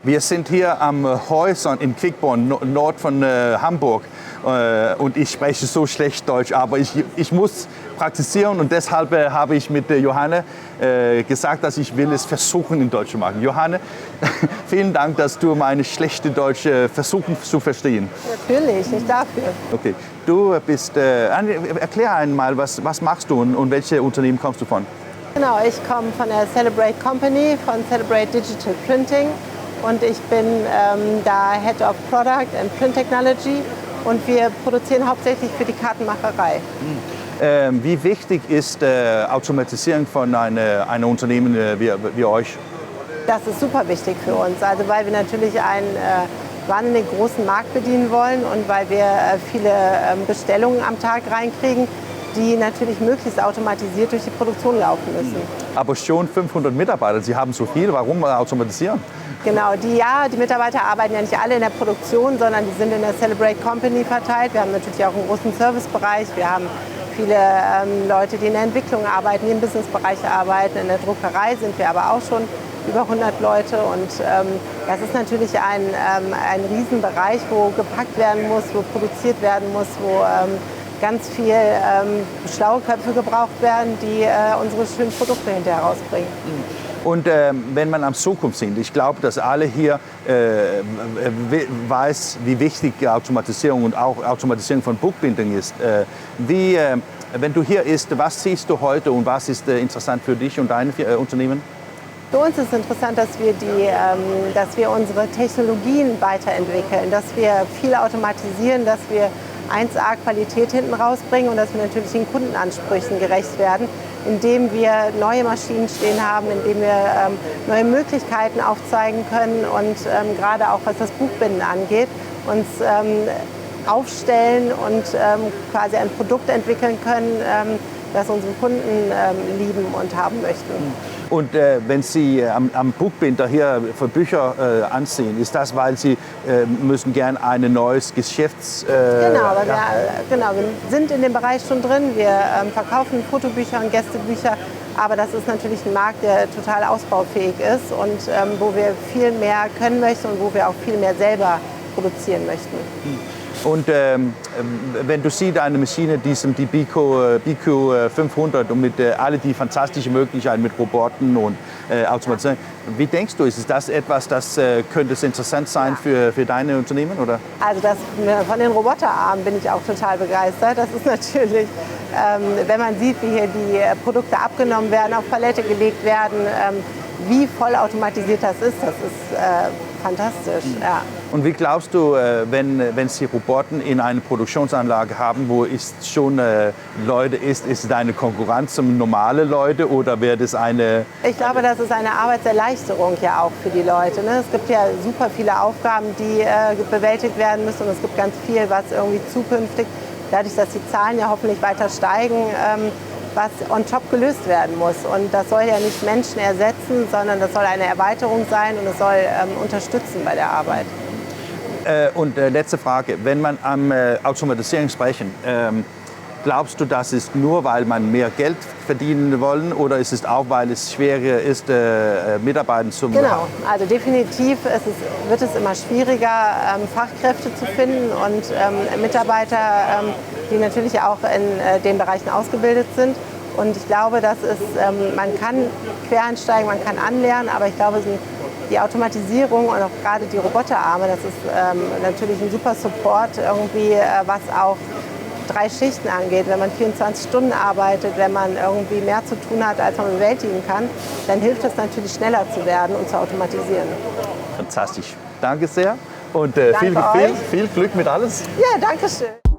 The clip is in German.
Wir sind hier am Horizont in Quickborn, Nord von Hamburg. Und ich spreche so schlecht Deutsch, aber ich muss praktizieren und deshalb habe ich mit Johanne gesagt, dass ich will es versuchen in Deutsch zu machen. Johanne, vielen Dank, dass du meine schlechte Deutsch versuchen zu verstehen. Natürlich, nicht dafür. Okay, du bist, erklär einmal, was machst du und welche Unternehmen kommst du von? Genau, ich komme von der Celebrate Company, von Celebrate Digital Printing und ich bin da Head of Product and Print Technology und wir produzieren hauptsächlich für die Kartenmacherei. Wie wichtig ist Automatisierung von einem Unternehmen wie euch? Das ist super wichtig für uns, also weil wir natürlich einen wahnsinnig großen Markt bedienen wollen und weil wir viele Bestellungen am Tag reinkriegen, die natürlich möglichst automatisiert durch die Produktion laufen müssen. Aber schon 500 Mitarbeiter, Sie haben so viel, warum automatisieren? Genau, die Mitarbeiter arbeiten ja nicht alle in der Produktion, sondern die sind in der Celebrate Company verteilt. Wir haben natürlich auch einen großen Servicebereich, wir haben viele Leute, die in der Entwicklung arbeiten, die im Businessbereich arbeiten. In der Druckerei sind wir aber auch schon über 100 Leute und das ist natürlich ein Riesenbereich, wo gepackt werden muss, wo produziert werden muss, wo ganz viel schlaue Köpfe gebraucht werden, die unsere schönen Produkte hinterher rausbringen. Und wenn man an Zukunft sieht, ich glaube, dass alle hier weiß, wie wichtig Automatisierung und auch Automatisierung von Bookbinding ist. Wenn du hier bist, was siehst du heute und was ist interessant für dich und dein Unternehmen? Für uns ist interessant, dass wir unsere Technologien weiterentwickeln, dass wir viel automatisieren, dass wir 1A Qualität hinten rausbringen und dass wir natürlich den Kundenansprüchen gerecht werden, indem wir neue Maschinen stehen haben, indem wir neue Möglichkeiten aufzeigen können und gerade auch was das Buchbinden angeht, uns aufstellen und quasi ein Produkt entwickeln können, das unsere Kunden lieben und haben möchten. Und wenn Sie am Buchbinder hier für Bücher ansehen, ist das, weil Sie müssen gern ein neues Geschäfts... Genau, wir sind in dem Bereich schon drin. Wir verkaufen Fotobücher und Gästebücher, aber das ist natürlich ein Markt, der total ausbaufähig ist und wo wir viel mehr können möchten und wo wir auch viel mehr selber produzieren möchten. Und wenn du siehst eine Maschine, die BQ 500 und mit alle die fantastischen Möglichkeiten mit Roboten und Automatisierung, wie denkst du, ist das etwas, das könnte interessant sein für deine Unternehmen? Oder? Also von den Roboterarmen bin ich auch total begeistert. Das ist natürlich, wenn man sieht, wie hier die Produkte abgenommen werden, auf Palette gelegt werden, wie vollautomatisiert das ist fantastisch. Ja. Und wie glaubst du, wenn Sie Roboter in einer Produktionsanlage haben, wo es schon Leute ist es eine Konkurrenz zum normale Leute oder wird es eine... Ich glaube, das ist eine Arbeitserleichterung ja auch für die Leute. Ne? Es gibt ja super viele Aufgaben, die bewältigt werden müssen und es gibt ganz viel, was irgendwie zukünftig, dadurch, dass die Zahlen ja hoffentlich weiter steigen, was on top gelöst werden muss. Und das soll ja nicht Menschen ersetzen, sondern das soll eine Erweiterung sein und es soll unterstützen bei der Arbeit. Und letzte Frage, wenn man am Automatisierung sprechen, glaubst du, das ist nur, weil man mehr Geld verdienen wollen oder ist es auch, weil es schwerer ist, Mitarbeiter zu bekommen? Genau, also definitiv wird es immer schwieriger, Fachkräfte zu finden und Mitarbeiter, die natürlich auch in den Bereichen ausgebildet sind. Und ich glaube, man kann quer einsteigen, man kann anlernen, aber ich glaube, die Automatisierung und auch gerade die Roboterarme, das ist natürlich ein super Support, irgendwie, was auch 3 Schichten angeht. Wenn man 24 Stunden arbeitet, wenn man irgendwie mehr zu tun hat, als man bewältigen kann, dann hilft es natürlich schneller zu werden und zu automatisieren. Fantastisch. Danke sehr und Danke viel Glück mit alles. Ja, danke schön.